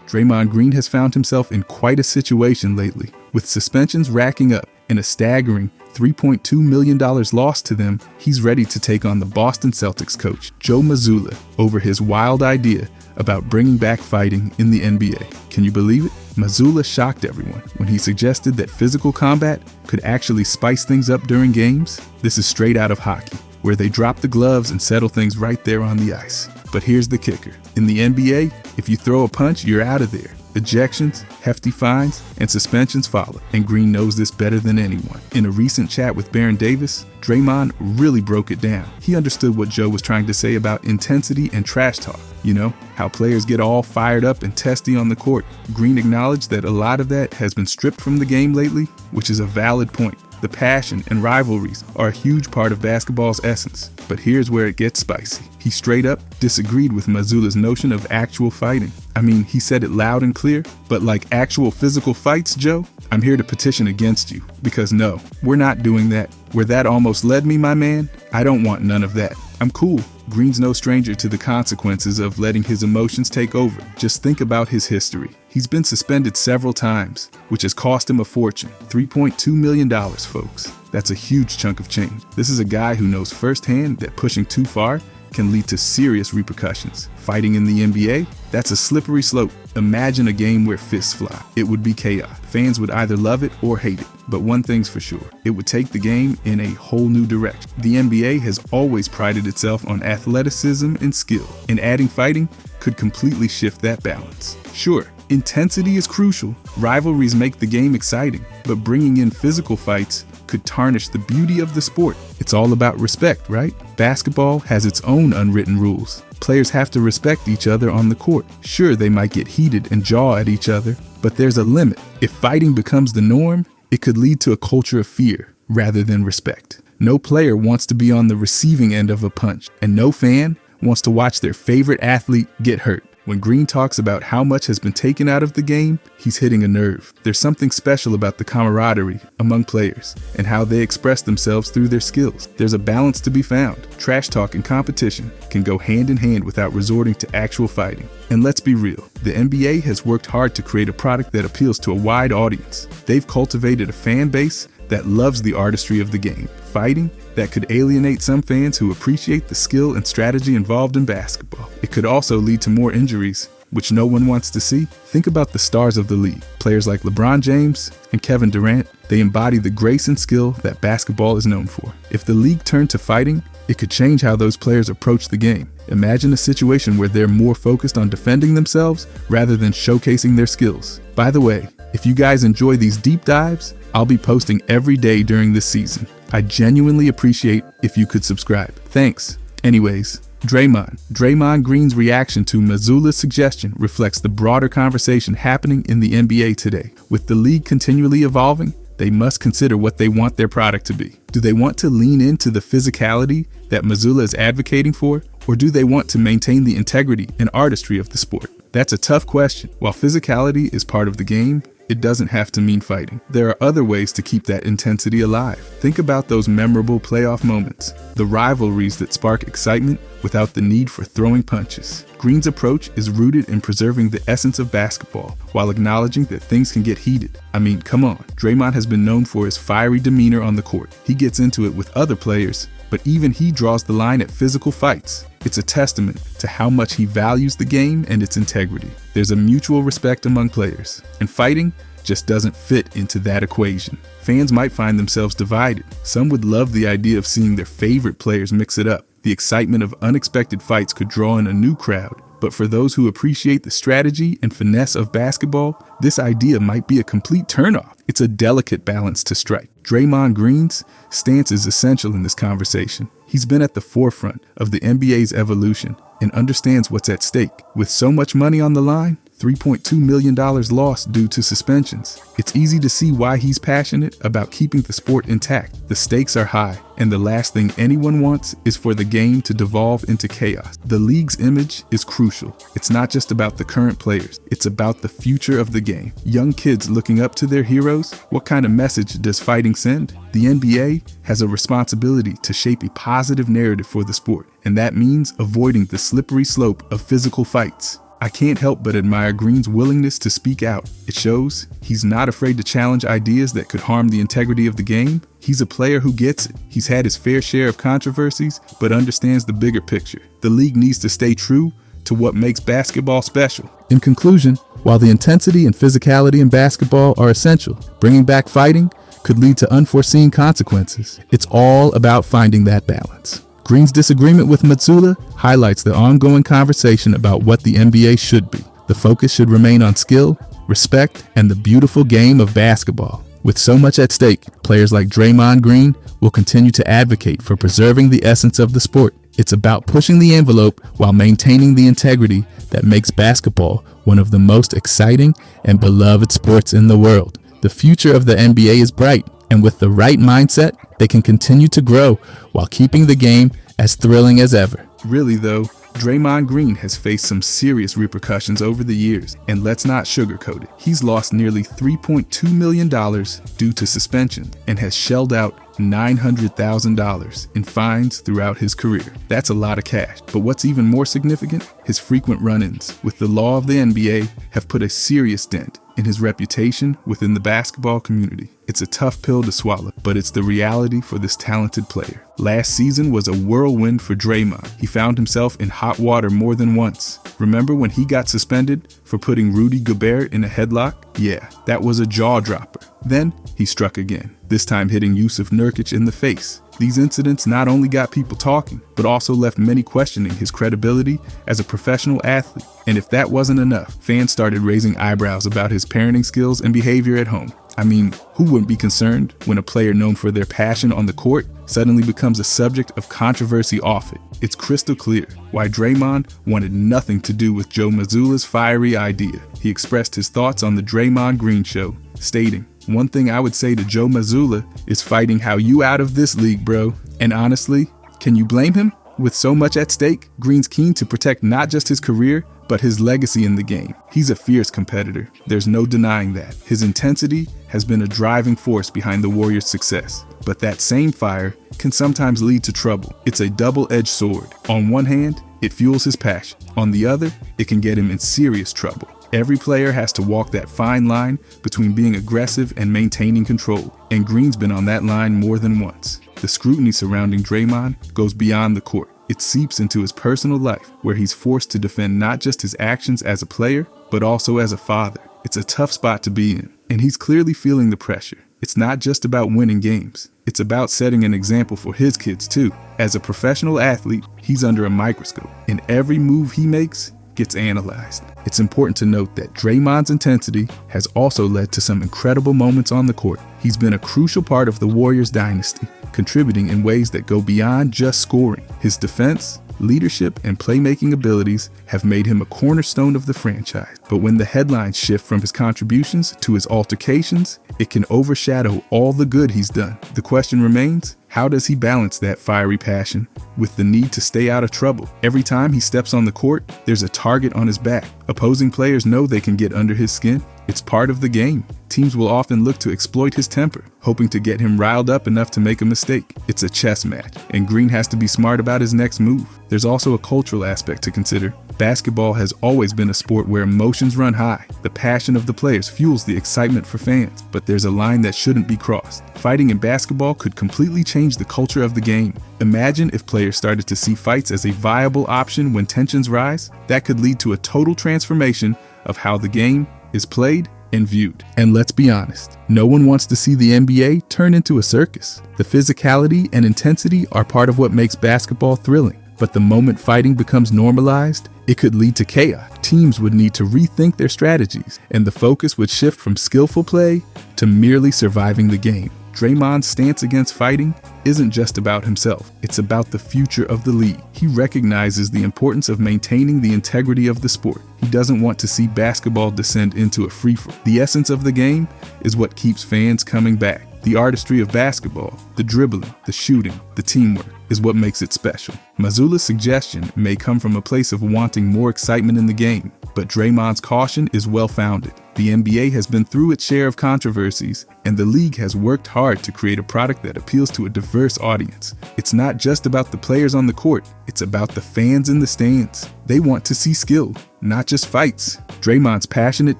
Draymond Green has found himself in quite a situation lately, with suspensions racking up and a staggering $3.2 million lost to them. He's ready to take on the Boston Celtics coach, Joe Mazzulla, over his wild idea about bringing back fighting in the NBA. Can you believe it? Mazzulla shocked everyone when he suggested that physical combat could actually spice things up during games. This is straight out of hockey, where they drop the gloves and settle things right there on the ice. But here's the kicker. In the NBA, if you throw a punch, you're out of there. Ejections, hefty fines, and suspensions follow, and Green knows this better than anyone. In a recent chat with Baron Davis, Draymond really broke it down. He understood what Joe was trying to say about intensity and trash talk. You know, how players get all fired up and testy on the court. Green acknowledged that a lot of that has been stripped from the game lately, which is a valid point. The passion and rivalries are a huge part of basketball's essence. But here's where it gets spicy. He straight up disagreed with Mazzulla's notion of actual fighting. I mean, he said it loud and clear, but like actual physical fights, Joe, I'm here to petition against you. Because no, we're not doing that. Where that almost led me, my man, I don't want none of that. I'm cool. Green's no stranger to the consequences of letting his emotions take over. Just think about his history. He's been suspended several times, which has cost him a fortune. $3.2 million, folks. That's a huge chunk of change. This is a guy who knows firsthand that pushing too far can lead to serious repercussions. Fighting in the NBA, that's a slippery slope. Imagine a game where fists fly. It would be chaos. Fans would either love it or hate it. But one thing's for sure, it would take the game in a whole new direction. The NBA has always prided itself on athleticism and skill, and adding fighting could completely shift that balance. Sure, intensity is crucial. Rivalries make the game exciting, but bringing in physical fights could tarnish the beauty of the sport. It's all about respect, right? Basketball has its own unwritten rules. Players have to respect each other on the court. Sure, they might get heated and jaw at each other, but there's a limit. If fighting becomes the norm, it could lead to a culture of fear rather than respect. No player wants to be on the receiving end of a punch, and no fan wants to watch their favorite athlete get hurt. When Green talks about how much has been taken out of the game, he's hitting a nerve. There's something special about the camaraderie among players and how they express themselves through their skills. There's a balance to be found. Trash talk and competition can go hand in hand without resorting to actual fighting. And let's be real, the NBA has worked hard to create a product that appeals to a wide audience. They've cultivated a fan base that loves the artistry of the game. Fighting that could alienate some fans who appreciate the skill and strategy involved in basketball. It could also lead to more injuries, which no one wants to see. Think about the stars of the league. Players like LeBron James and Kevin Durant, they embody the grace and skill that basketball is known for. If the league turned to fighting, it could change how those players approach the game. Imagine a situation where they're more focused on defending themselves rather than showcasing their skills. By the way, if you guys enjoy these deep dives, I'll be posting every day during this season. I genuinely appreciate if you could subscribe. Thanks. Anyways, Draymond Green's reaction to Mazzulla's suggestion reflects the broader conversation happening in the NBA today. With the league continually evolving, they must consider what they want their product to be. Do they want to lean into the physicality that Mazzulla is advocating for, or do they want to maintain the integrity and artistry of the sport? That's a tough question. While physicality is part of the game, it doesn't have to mean fighting. There are other ways to keep that intensity alive. Think about those memorable playoff moments, the rivalries that spark excitement without the need for throwing punches. Green's approach is rooted in preserving the essence of basketball while acknowledging that things can get heated. I mean, come on. Draymond has been known for his fiery demeanor on the court. He gets into it with other players, but even he draws the line at physical fights. It's a testament to how much he values the game and its integrity. There's a mutual respect among players, and fighting just doesn't fit into that equation. Fans might find themselves divided. Some would love the idea of seeing their favorite players mix it up. The excitement of unexpected fights could draw in a new crowd. But for those who appreciate the strategy and finesse of basketball, this idea might be a complete turnoff. It's a delicate balance to strike. Draymond Green's stance is essential in this conversation. He's been at the forefront of the NBA's evolution and understands what's at stake. With so much money on the line, $3.2 million lost due to suspensions. It's easy to see why he's passionate about keeping the sport intact. The stakes are high, and the last thing anyone wants is for the game to devolve into chaos. The league's image is crucial. It's not just about the current players, it's about the future of the game. Young kids looking up to their heroes, what kind of message does fighting send? The NBA has a responsibility to shape a positive narrative for the sport, and that means avoiding the slippery slope of physical fights. I can't help but admire Green's willingness to speak out. It shows he's not afraid to challenge ideas that could harm the integrity of the game. He's a player who gets it. He's had his fair share of controversies, but understands the bigger picture. The league needs to stay true to what makes basketball special. In conclusion, while the intensity and physicality in basketball are essential, bringing back fighting could lead to unforeseen consequences. It's all about finding that balance. Green's disagreement with Mazzulla highlights the ongoing conversation about what the NBA should be. The focus should remain on skill, respect, and the beautiful game of basketball. With so much at stake, players like Draymond Green will continue to advocate for preserving the essence of the sport. It's about pushing the envelope while maintaining the integrity that makes basketball one of the most exciting and beloved sports in the world. The future of the NBA is bright, and with the right mindset, they can continue to grow while keeping the game as thrilling as ever. Really though, Draymond Green has faced some serious repercussions over the years, and let's not sugarcoat it. He's lost nearly $3.2 million due to suspension and has shelled out $900,000 in fines throughout his career. That's a lot of cash. But what's even more significant, his frequent run-ins with the law of the NBA have put a serious dent in his reputation within the basketball community. It's a tough pill to swallow, but it's the reality for this talented player. Last season was a whirlwind for Draymond. He found himself in hot water more than once. Remember when he got suspended for putting Rudy Gobert in a headlock? Yeah, that was a jaw dropper. Then he struck again, this time hitting Yusuf Nurkic in the face. These incidents not only got people talking, but also left many questioning his credibility as a professional athlete. And if that wasn't enough, fans started raising eyebrows about his parenting skills and behavior at home. I mean, who wouldn't be concerned when a player known for their passion on the court suddenly becomes a subject of controversy off it? It's crystal clear why Draymond wanted nothing to do with Joe Mazzulla's fiery idea. He expressed his thoughts on the Draymond Green show, stating, "One thing I would say to Joe Mazzulla is fighting how you out of this league, bro." And honestly, can you blame him? With so much at stake, Green's keen to protect not just his career, but his legacy in the game. He's a fierce competitor. There's no denying that. His intensity has been a driving force behind the Warriors' success. But that same fire can sometimes lead to trouble. It's a double-edged sword. On one hand, it fuels his passion. On the other, it can get him in serious trouble. Every player has to walk that fine line between being aggressive and maintaining control, and Green's been on that line more than once. The scrutiny surrounding Draymond goes beyond the court. It seeps into his personal life, where he's forced to defend not just his actions as a player, but also as a father. It's a tough spot to be in, and he's clearly feeling the pressure. It's not just about winning games. It's about setting an example for his kids too. As a professional athlete, he's under a microscope, and every move he makes gets analyzed. It's important to note that Draymond's intensity has also led to some incredible moments on the court. He's been a crucial part of the Warriors dynasty, contributing in ways that go beyond just scoring. His defense, leadership, and playmaking abilities have made him a cornerstone of the franchise. But when the headlines shift from his contributions to his altercations, it can overshadow all the good he's done. The question remains, how does he balance that fiery passion with the need to stay out of trouble? Every time he steps on the court, there's a target on his back. Opposing players know they can get under his skin. It's part of the game. Teams will often look to exploit his temper, hoping to get him riled up enough to make a mistake. It's a chess match, and Green has to be smart about his next move. There's also a cultural aspect to consider. Basketball has always been a sport where emotions run high. The passion of the players fuels the excitement for fans, but there's a line that shouldn't be crossed. Fighting in basketball could completely change the culture of the game. Imagine if players started to see fights as a viable option when tensions rise. That could lead to a total transformation of how the game is played and viewed. And let's be honest, no one wants to see the NBA turn into a circus. The physicality and intensity are part of what makes basketball thrilling. But the moment fighting becomes normalized, it could lead to chaos. Teams would need to rethink their strategies, and the focus would shift from skillful play to merely surviving the game. Draymond's stance against fighting isn't just about himself, it's about the future of the league. He recognizes the importance of maintaining the integrity of the sport. He doesn't want to see basketball descend into a free-for-all. The essence of the game is what keeps fans coming back. The artistry of basketball, the dribbling, the shooting, the teamwork, is what makes it special. Mazzulla's suggestion may come from a place of wanting more excitement in the game, but Draymond's caution is well-founded. The NBA has been through its share of controversies, and the league has worked hard to create a product that appeals to a diverse audience. It's not just about the players on the court, it's about the fans in the stands. They want to see skill, not just fights. Draymond's passionate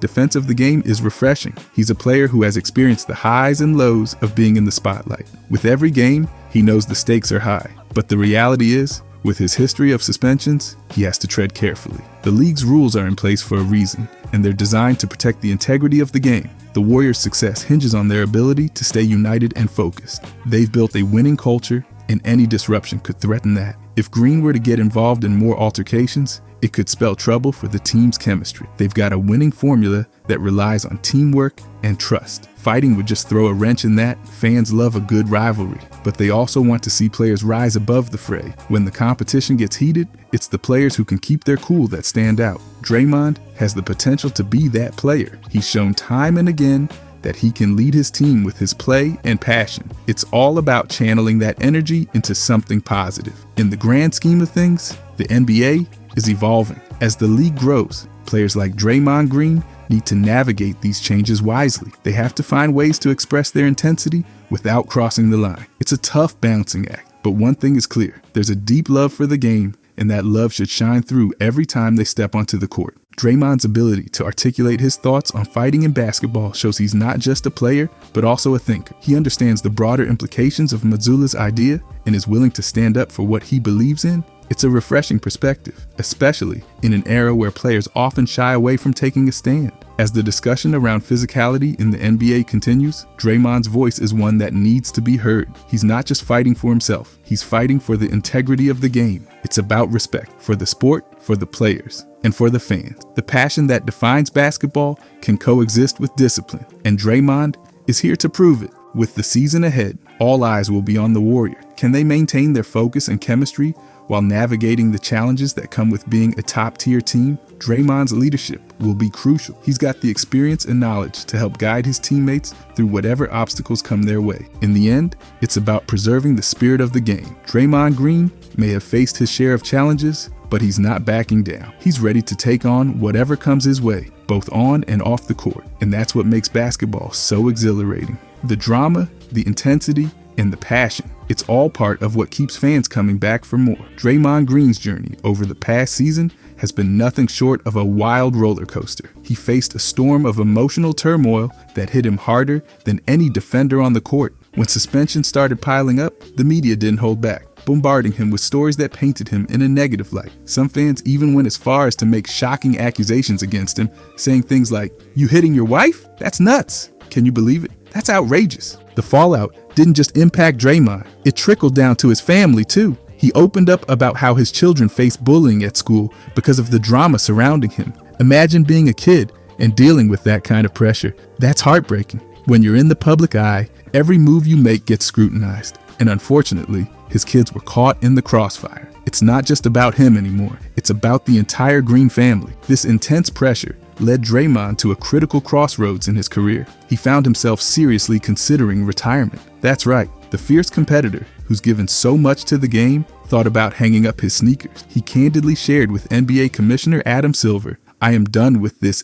defense of the game is refreshing. He's a player who has experienced the highs and lows of being in the spotlight. With every game, he knows the stakes are high. But the reality is, with his history of suspensions, he has to tread carefully. The league's rules are in place for a reason, and they're designed to protect the integrity of the game. The Warriors' success hinges on their ability to stay united and focused. They've built a winning culture, and any disruption could threaten that. If Green were to get involved in more altercations, it could spell trouble for the team's chemistry. They've got a winning formula that relies on teamwork and trust. Fighting would just throw a wrench in that. Fans love a good rivalry, but they also want to see players rise above the fray. When the competition gets heated, it's the players who can keep their cool that stand out. Draymond has the potential to be that player. He's shown time and again that he can lead his team with his play and passion. It's all about channeling that energy into something positive. In the grand scheme of things, the NBA is evolving. As the league grows, players like Draymond Green need to navigate these changes wisely. They have to find ways to express their intensity without crossing the line. It's a tough balancing act, but one thing is clear. There's a deep love for the game, and that love should shine through every time they step onto the court. Draymond's ability to articulate his thoughts on fighting in basketball shows he's not just a player, but also a thinker. He understands the broader implications of Mazzulla's idea and is willing to stand up for what he believes in. It's a refreshing perspective, especially in an era where players often shy away from taking a stand. As the discussion around physicality in the NBA continues, Draymond's voice is one that needs to be heard. He's not just fighting for himself, he's fighting for the integrity of the game. It's about respect for the sport, for the players, and for the fans. The passion that defines basketball can coexist with discipline, and Draymond is here to prove it. With the season ahead, all eyes will be on the Warriors. Can they maintain their focus and chemistry while navigating the challenges that come with being a top-tier team? Draymond's leadership will be crucial. He's got the experience and knowledge to help guide his teammates through whatever obstacles come their way. In the end, it's about preserving the spirit of the game. Draymond Green may have faced his share of challenges, but he's not backing down. He's ready to take on whatever comes his way, both on and off the court. And that's what makes basketball so exhilarating. The drama, the intensity, and the passion. It's all part of what keeps fans coming back for more. Draymond Green's journey over the past season has been nothing short of a wild roller coaster. He faced a storm of emotional turmoil that hit him harder than any defender on the court. When suspensions started piling up, the media didn't hold back, bombarding him with stories that painted him in a negative light. Some fans even went as far as to make shocking accusations against him, saying things like, "You hitting your wife? That's nuts. Can you believe it? That's outrageous." The fallout didn't just impact Draymond, it trickled down to his family too. He opened up about how his children face bullying at school because of the drama surrounding him. Imagine being a kid and dealing with that kind of pressure. That's heartbreaking. When you're in the public eye, every move you make gets scrutinized. And unfortunately, his kids were caught in the crossfire. It's not just about him anymore. It's about the entire Green family. This intense pressure led Draymond to a critical crossroads in his career. He found himself seriously considering retirement. That's right, the fierce competitor who's given so much to the game thought about hanging up his sneakers. He candidly shared with NBA Commissioner Adam Silver, "I am done with this,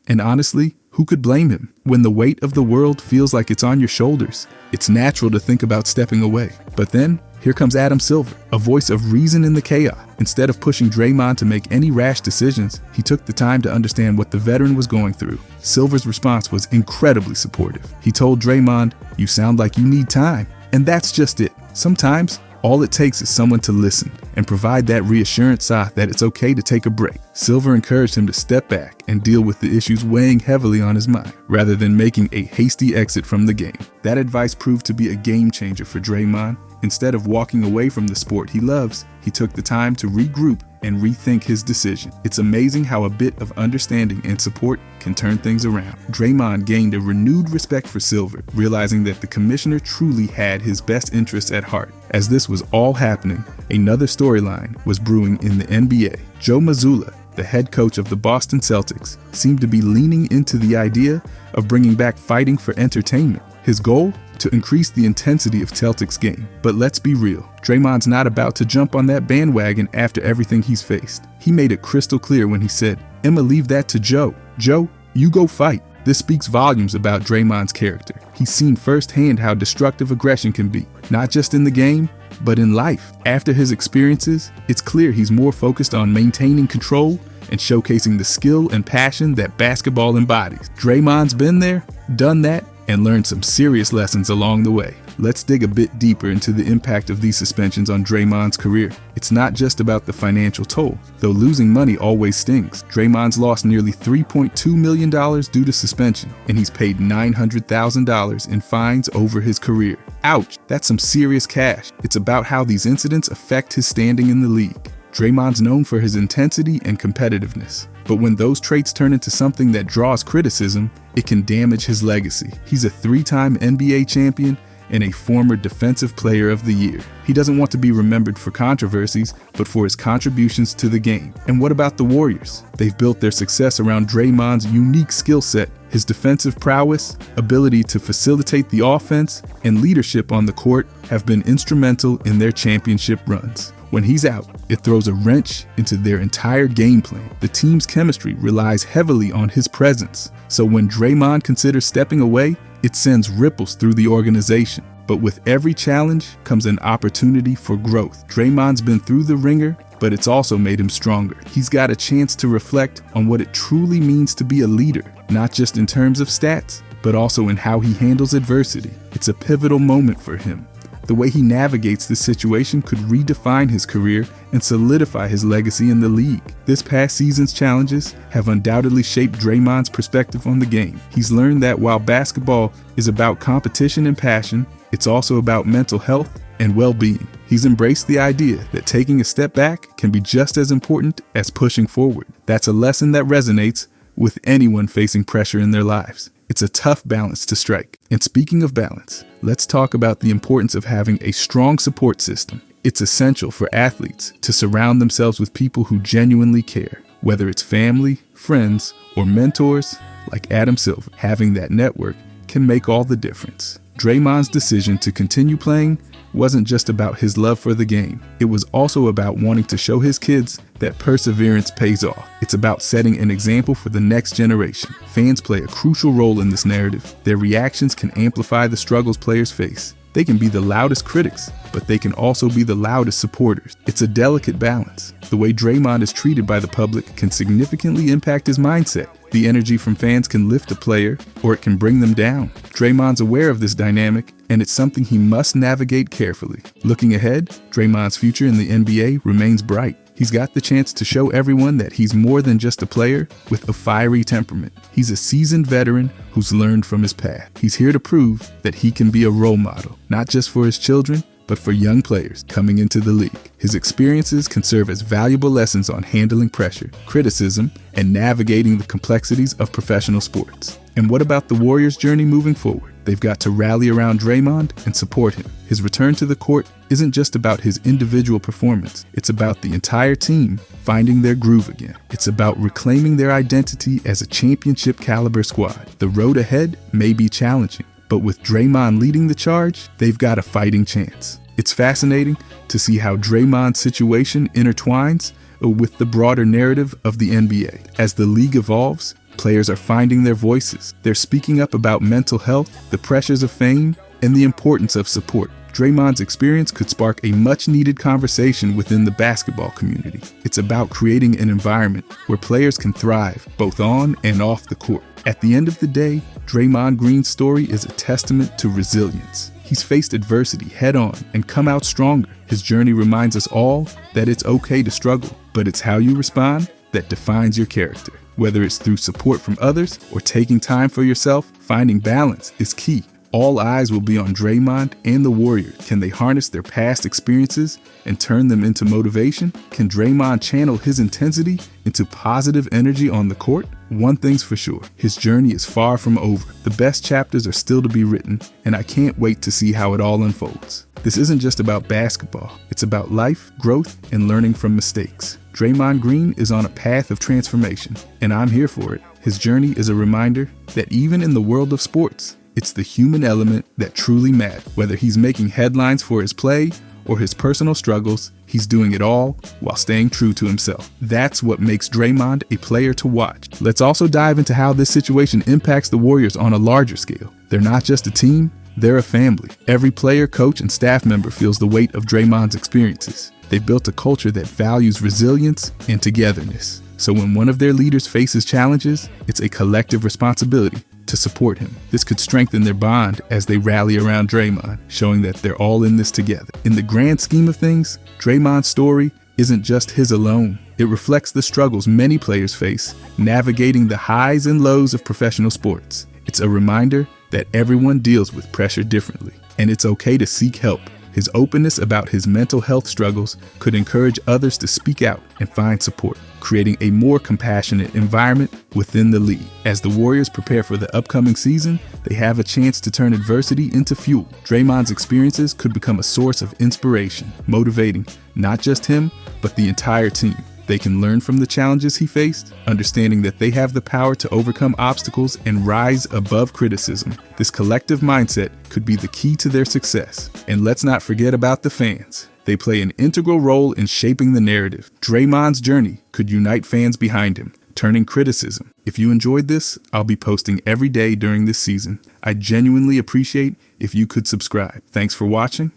and honestly, who could blame him? When the weight of the world feels like it's on your shoulders, it's natural to think about stepping away." But then, here comes Adam Silver, a voice of reason in the chaos. Instead of pushing Draymond to make any rash decisions, he took the time to understand what the veteran was going through. Silver's response was incredibly supportive. He told Draymond, "You sound like you need time." And that's just it. Sometimes, all it takes is someone to listen and provide that reassurance that it's okay to take a break. Silver encouraged him to step back and deal with the issues weighing heavily on his mind, rather than making a hasty exit from the game. That advice proved to be a game changer for Draymond. Instead of walking away from the sport he loves, he took the time to regroup and rethink his decision. It's amazing how a bit of understanding and support can turn things around. Draymond gained a renewed respect for Silver, realizing that the commissioner truly had his best interests at heart. As this was all happening, another storyline was brewing in the NBA. Joe Mazzulla, the head coach of the Boston Celtics, seemed to be leaning into the idea of bringing back fighting for entertainment. His goal? To increase the intensity of Celtics game. But let's be real, Draymond's not about to jump on that bandwagon after everything he's faced. He made it crystal clear when he said, "I'ma leave that to Joe. Joe, "You go fight." This speaks volumes about Draymond's character. He's seen firsthand how destructive aggression can be, not just in the game, but in life. After his experiences, it's clear he's more focused on maintaining control and showcasing the skill and passion that basketball embodies. Draymond's been there, done that, and learned some serious lessons along the way. Let's dig a bit deeper into the impact of these suspensions on Draymond's career. It's not just about the financial toll. Though losing money always stings, Draymond's lost nearly $3.2 million due to suspension, and he's paid $900,000 in fines over his career. Ouch, that's some serious cash. It's about how these incidents affect his standing in the league. Draymond's known for his intensity and competitiveness, but when those traits turn into something that draws criticism, it can damage his legacy. He's a 3-time NBA champion and a former Defensive Player of the Year. He doesn't want to be remembered for controversies, but for his contributions to the game. And what about the Warriors? They've built their success around Draymond's unique skill set, his defensive prowess, ability to facilitate the offense, and leadership on the court have been instrumental in their championship runs. When he's out, it throws a wrench into their entire game plan. The team's chemistry relies heavily on his presence, so when Draymond considers stepping away, it sends ripples through the organization. But with every challenge comes an opportunity for growth. Draymond's been through the ringer, but it's also made him stronger. He's got a chance to reflect on what it truly means to be a leader, not just in terms of stats, but also in how he handles adversity. It's a pivotal moment for him. The way he navigates this situation could redefine his career and solidify his legacy in the league. This past season's challenges have undoubtedly shaped Draymond's perspective on the game. He's learned that while basketball is about competition and passion, it's also about mental health and well-being. He's embraced the idea that taking a step back can be just as important as pushing forward. That's a lesson that resonates with anyone facing pressure in their lives. It's a tough balance to strike. And speaking of balance, let's talk about the importance of having a strong support system. It's essential for athletes to surround themselves with people who genuinely care, whether it's family, friends, or mentors like Adam Silver. Having that network can make all the difference. Draymond's decision to continue playing wasn't just about his love for the game. It was also about wanting to show his kids that perseverance pays off. It's about setting an example for the next generation. Fans play a crucial role in this narrative. Their reactions can amplify the struggles players face. They can be the loudest critics, but they can also be the loudest supporters. It's a delicate balance. The way Draymond is treated by the public can significantly impact his mindset. The energy from fans can lift a player, or it can bring them down. Draymond's aware of this dynamic, and it's something he must navigate carefully. Looking ahead, Draymond's future in the NBA remains bright. He's got the chance to show everyone that he's more than just a player with a fiery temperament. He's a seasoned veteran who's learned from his past. He's here to prove that he can be a role model, not just for his children, but for young players coming into the league. His experiences can serve as valuable lessons on handling pressure, criticism, and navigating the complexities of professional sports. And what about the Warriors' journey moving forward? They've got to rally around Draymond and support him. His return to the court isn't just about his individual performance. It's about the entire team finding their groove again. It's about reclaiming their identity as a championship caliber squad. The road ahead may be challenging, but with Draymond leading the charge, they've got a fighting chance. It's fascinating to see how Draymond's situation intertwines with the broader narrative of the NBA. As the league evolves, players are finding their voices. They're speaking up about mental health, the pressures of fame, and the importance of support. Draymond's experience could spark a much-needed conversation within the basketball community. It's about creating an environment where players can thrive, both on and off the court. At the end of the day, Draymond Green's story is a testament to resilience. He's faced adversity head-on and come out stronger. His journey reminds us all that it's okay to struggle, but it's how you respond that defines your character. Whether it's through support from others or taking time for yourself, finding balance is key. All eyes will be on Draymond and the Warriors. Can they harness their past experiences and turn them into motivation? Can Draymond channel his intensity into positive energy on the court? One thing's for sure, his journey is far from over. The best chapters are still to be written, and I can't wait to see how it all unfolds. This isn't just about basketball. It's about life, growth, and learning from mistakes. Draymond Green is on a path of transformation, and I'm here for it. His journey is a reminder that even in the world of sports, it's the human element that truly matters. Whether he's making headlines for his play or his personal struggles, he's doing it all while staying true to himself. That's what makes Draymond a player to watch. Let's also dive into how this situation impacts the Warriors on a larger scale. They're not just a team, they're a family. Every player, coach, and staff member feels the weight of Draymond's experiences. They've built a culture that values resilience and togetherness. So when one of their leaders faces challenges, it's a collective responsibility to support him. This could strengthen their bond as they rally around Draymond, showing that they're all in this together. In the grand scheme of things, Draymond's story isn't just his alone. It reflects the struggles many players face, navigating the highs and lows of professional sports. It's a reminder that everyone deals with pressure differently, and it's okay to seek help. His openness about his mental health struggles could encourage others to speak out and find support, creating a more compassionate environment within the league. As the Warriors prepare for the upcoming season, they have a chance to turn adversity into fuel. Draymond's experiences could become a source of inspiration, motivating not just him, but the entire team. They can learn from the challenges he faced, understanding that they have the power to overcome obstacles and rise above criticism. This collective mindset could be the key to their success. And let's not forget about the fans. They play an integral role in shaping the narrative. Draymond's journey could unite fans behind him, turning criticism. If you enjoyed this, I'll be posting every day during this season. I genuinely appreciate if you could subscribe. Thanks for watching.